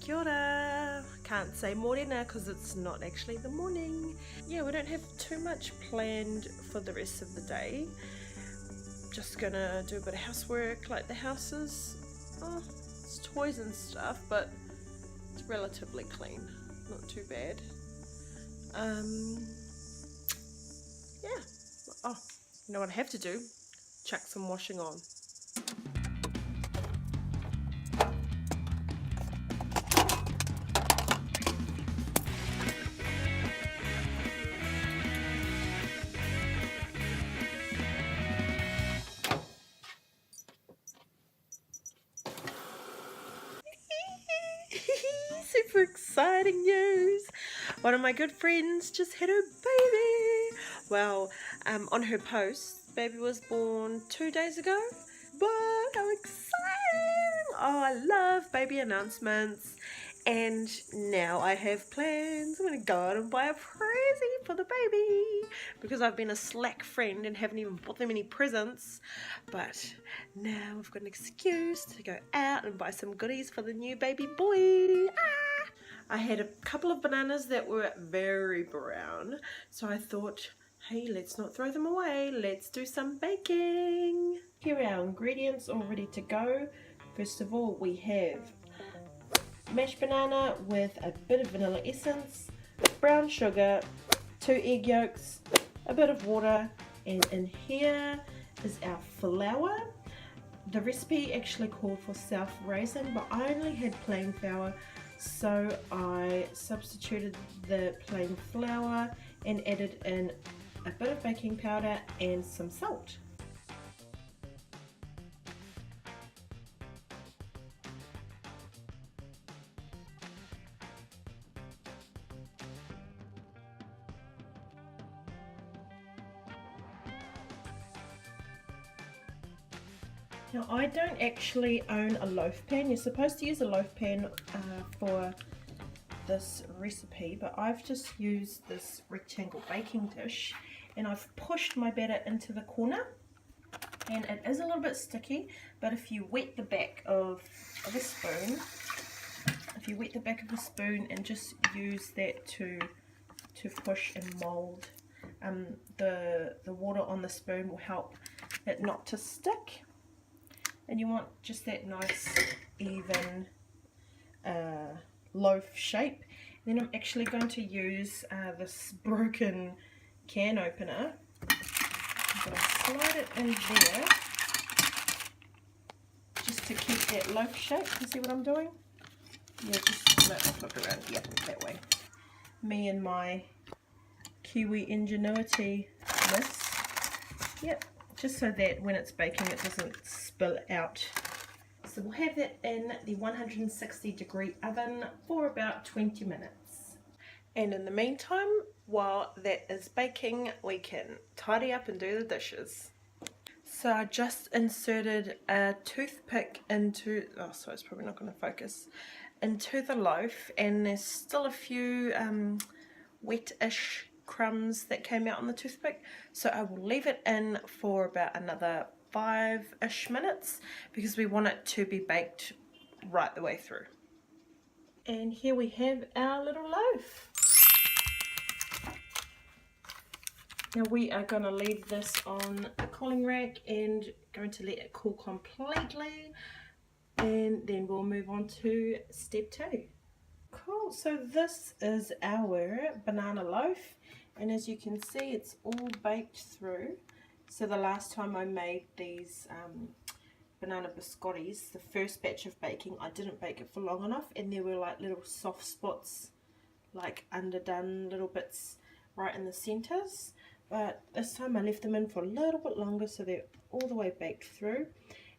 Kia ora. Can't say morena because it's not actually the morning. Yeah, we don't have too much planned for the rest of the day. Just gonna do a bit of housework, like the houses. Oh, it's toys and stuff, but it's relatively clean. Not too bad. Yeah. Oh, you know what I have to do? Chuck some washing on. Super exciting news! One of my good friends just had her baby. Well, on her post, baby was born 2 days ago. But how exciting! Oh, I love baby announcements. And now I have plans. I'm gonna go out and buy a present for the baby because I've been a slack friend and haven't even bought them any presents. But now I've got an excuse to go out and buy some goodies for the new baby boy. I had a couple of bananas that were very brown, so I thought, hey, let's not throw them away, let's do some baking. Here are our ingredients all ready to go. First of all, we have mashed banana with a bit of vanilla essence, brown sugar, 2 egg yolks, a bit of water, and in here is our flour. The recipe actually called for self-raising, but I only had plain flour, so I substituted the plain flour and added in a bit of baking powder and some salt. Now I don't actually own a loaf pan. You're supposed to use a loaf pan for this recipe, but I've just used this rectangle baking dish and I've pushed my batter into the corner, and it is a little bit sticky, but if you wet the back of a spoon, and just use that to push and mold, the water on the spoon will help it not to stick. And you want just that nice even loaf shape. And then I'm actually going to use this broken can opener. I'm going to slide it in there just to keep that loaf shape. You see what I'm doing? Yeah, just let it flip around. Yeah, that way. Me and my Kiwi ingenuity miss. Yep. Just so that when it's baking it doesn't spill out. So we'll have that in the 160-degree oven for about 20 minutes. And in the meantime, while that is baking, we can tidy up and do the dishes. So I just inserted a toothpick into, oh sorry, it's probably not going to focus, into the loaf, and there's still a few wet-ish crumbs that came out on the toothpick, so I will leave it in for about another 5-ish minutes because we want it to be baked right the way through. And here we have our little loaf. Now we are going to leave this on the cooling rack and going to let it cool completely, and then we'll move on to step 2. Cool, so this is our banana loaf, and as you can see it's all baked through. So the last time I made these banana biscottis, the first batch of baking, I didn't bake it for long enough, and there were like little soft spots, like underdone little bits right in the centres. But this time I left them in for a little bit longer, so they're all the way baked through.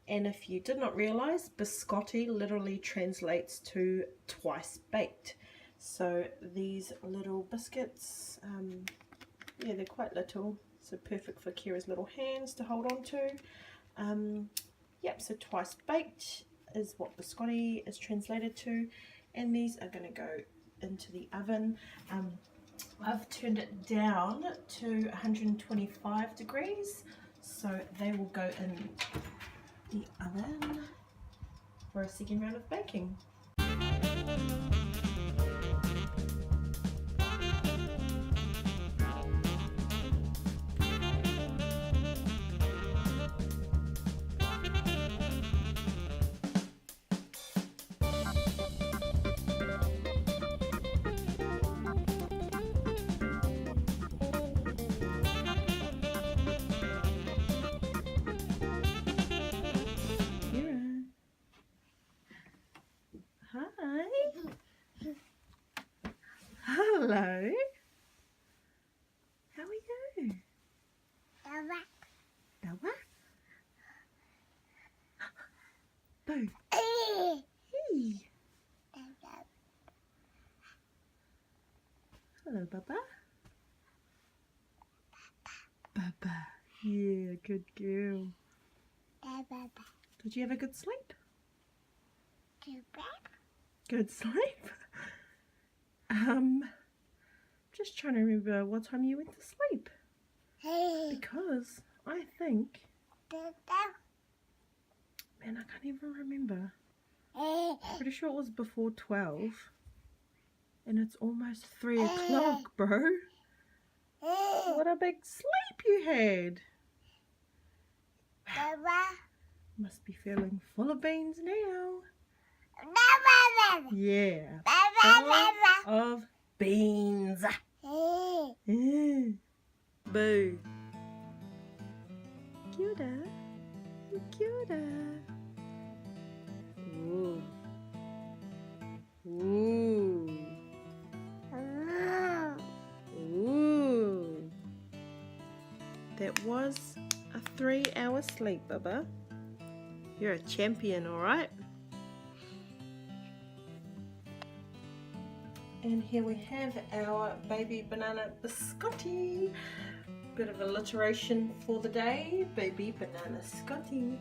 And if you did not realise, biscotti literally translates to twice baked. So these little biscuits, yeah, they're quite little, so perfect for Kira's little hands to hold on to. Yep, so twice baked is what biscotti is translated to, and these are going to go into the oven. I've turned it down to 125 degrees, so they will go in the oven for a second round of baking. Hello. How are you? Dawa? Boo. Hey. Hello, Baba. Baba. Yeah, good girl. Did you have a good sleep? Good sleep? Just trying to remember what time you went to sleep. Because I think, man, I can't even remember. Pretty sure it was before 12. And it's almost 3 o'clock, bro. What a big sleep you had. Must be feeling full of beans now. Yeah. Full of beans. Boo. Cuta. Cuta. Ooh. Ooh. Ooh. That was a 3-hour sleep, Bubba. You're a champion, alright? And here we have our baby banana biscotti. Bit of alliteration for the day. Baby banana scotty.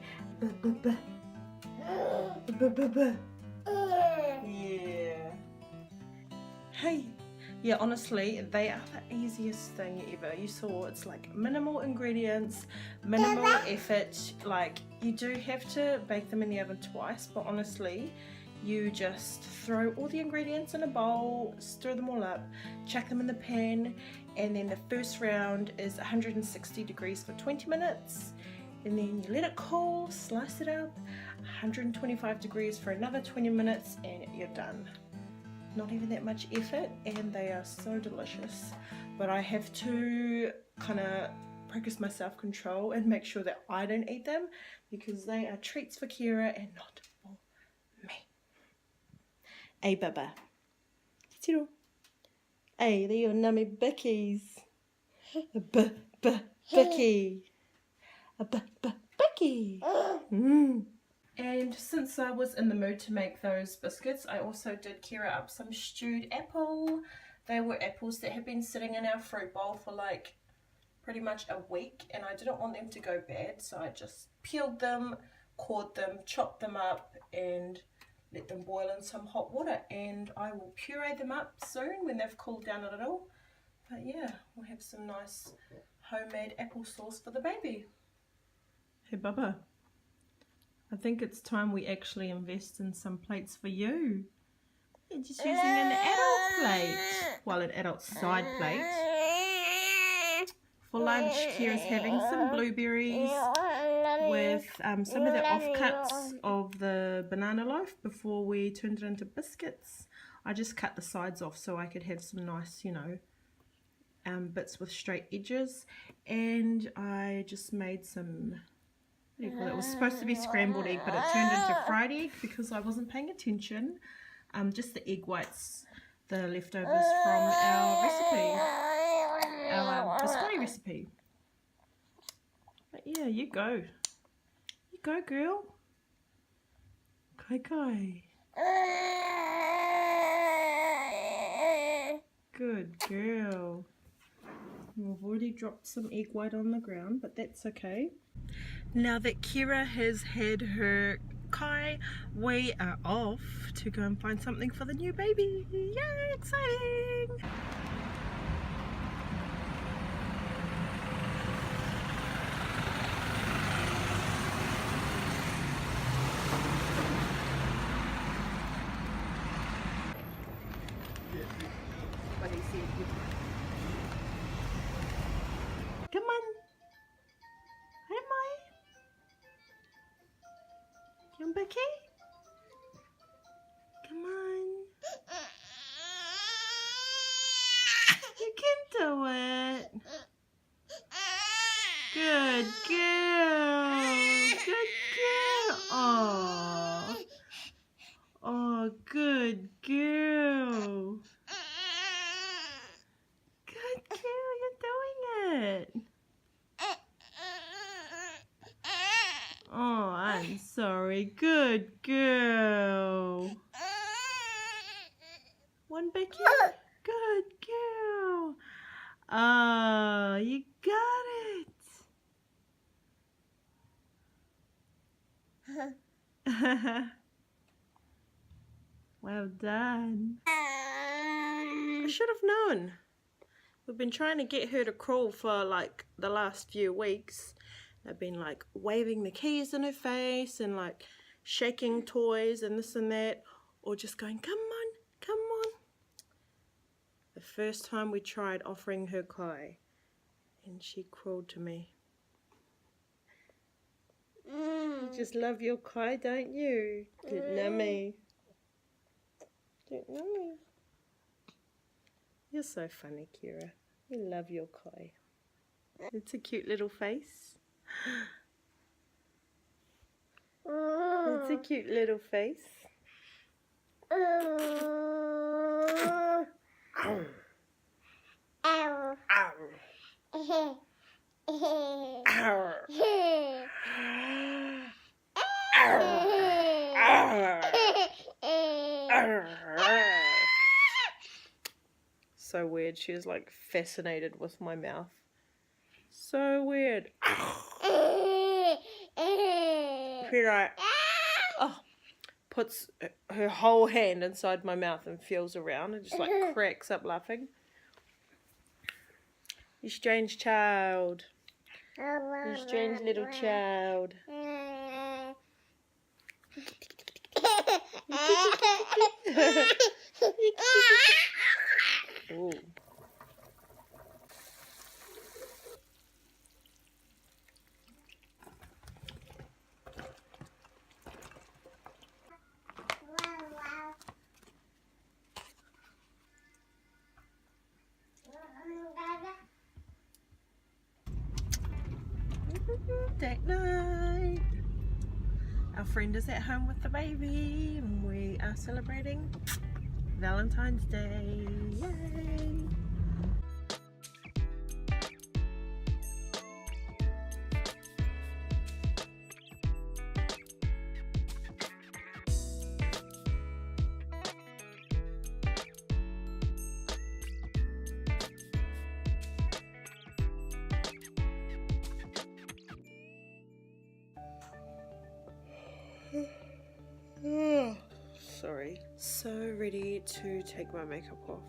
Yeah. Hey. Yeah, honestly, they are the easiest thing ever. You saw it's like minimal ingredients, minimal effort. Like, you do have to bake them in the oven twice, but honestly, you just throw all the ingredients in a bowl, stir them all up, chuck them in the pan, and then the first round is 160 degrees for 20 minutes, and then you let it cool, slice it up, 125 degrees for another 20 minutes, and you're done. Not even that much effort, and they are so delicious. But I have to kind of practice my self-control and make sure that I don't eat them, because they are treats for Kira and not for me. Hey, Baba. Tiro. Hey, they're your nummy bickies. Bicky. Bicky. And since I was in the mood to make those biscuits, I also did Kira up some stewed apple. They were apples that had been sitting in our fruit bowl for like pretty much a week, and I didn't want them to go bad, so I just peeled them, cored them, chopped them up, and let them boil in some hot water. And I will puree them up soon when they've cooled down a little. But yeah, we'll have some nice homemade apple sauce for the baby. Hey, Bubba. I think it's time we actually invest in some plates for you. You're just using an adult plate. Well, an adult side plate. For lunch, Kira's having some blueberries with some of the offcuts of the banana loaf before we turned it into biscuits. I just cut the sides off so I could have some nice, you know, bits with straight edges. And I just made some... Well, it was supposed to be scrambled egg, but it turned into fried egg because I wasn't paying attention. Just the egg whites, the leftovers from our recipe, our biscotti recipe. But yeah, you go. You go, girl. Go. Good girl. We've already dropped some egg white on the ground, but that's okay. Now that Kira has had her kai, we are off to go and find something for the new baby. Yay, exciting! What he said. Come on. Hey, Mai. Come back here. Come on. You can do it. Good girl. Good girl. Oh. Oh, good girl. Good girl, you're doing it. Oh, I'm sorry. Good girl. One back here. Good girl. Oh, you got it. Well done. I should have known. We've been trying to get her to crawl for like the last few weeks. I've been like waving the keys in her face and like shaking toys and this and that, or just going, come on, come on. The first time we tried offering her kai and she crawled to me. You just love your kai, don't you? Don't know me. Don't know me. You're so funny, Kira. You love your kai. It's a cute little face. It's a cute little face. So weird. She was like fascinated with my mouth. So weird. She like, puts her whole hand inside my mouth and feels around and just like cracks up laughing. You strange child. You strange little child. Ooh. Date night. Our friend is at home with the baby and we are celebrating Valentine's Day. Yay! Sorry. So ready to take my makeup off.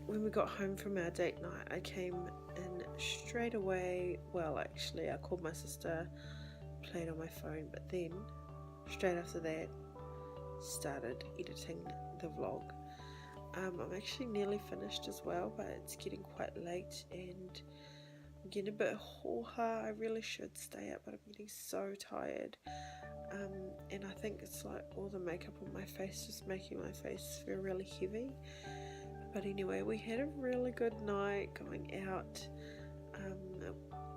When we got home from our date night, I came in straight away. Well, actually, I called my sister, played on my phone, but then straight after that, started editing the vlog. I'm actually nearly finished as well, but it's getting quite late and I'm getting a bit hoha. I really should stay up, but I'm getting so tired. And I think it's like all the makeup on my face just making my face feel really heavy. But anyway, we had a really good night going out.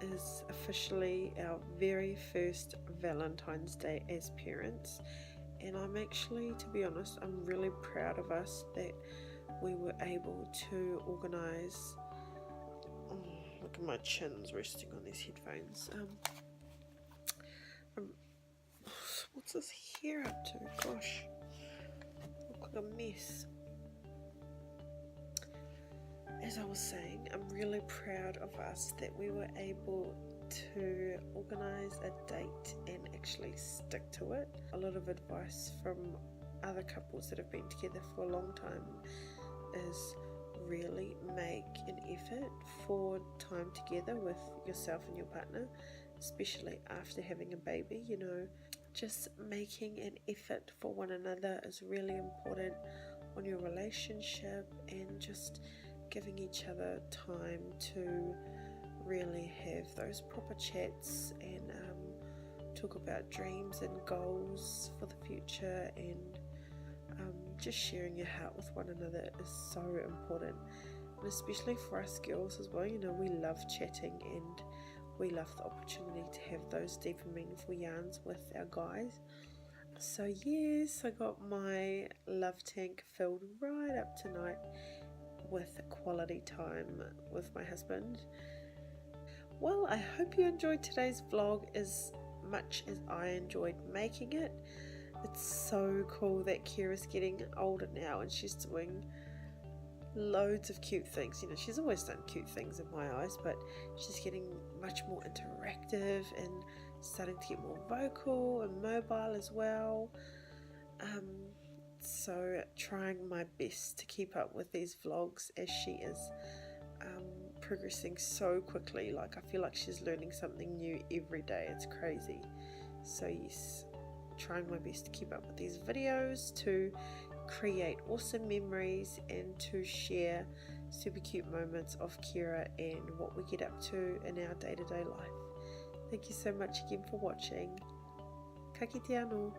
It is officially our very first Valentine's Day as parents, and I'm actually, to be honest, I'm really proud of us that we were able to organise. Look at my chin's resting on these headphones. What's this hair up to? Gosh, look like a mess. As I was saying, I'm really proud of us that we were able to organise a date and actually stick to it. A lot of advice from other couples that have been together for a long time is really make an effort for time together with yourself and your partner, especially after having a baby. Just making an effort for one another is really important. on your relationship, and just giving each other time to really have those proper chats and talk about dreams and goals for the future, and just sharing your heart with one another is so important, and especially for us girls as well. You know, we love chatting and we love the opportunity to have those deep and meaningful yarns with our guys. So yes, I got my love tank filled right up tonight with quality time with my husband. Well, I hope you enjoyed today's vlog as much as I enjoyed making it. It's so cool that Kira's getting older now and she's doing loads of cute things. You know, she's always done cute things in my eyes, but she's getting much more interactive and starting to get more vocal and mobile as well. So trying my best to keep up with these vlogs as she is progressing so quickly. Like, I feel like she's learning something new every day. It's crazy. So yes, trying my best to keep up with these videos, to create awesome memories and to share super cute moments of Kira and what we get up to in our day-to-day life. Thank you so much again for watching. Ka kite anō.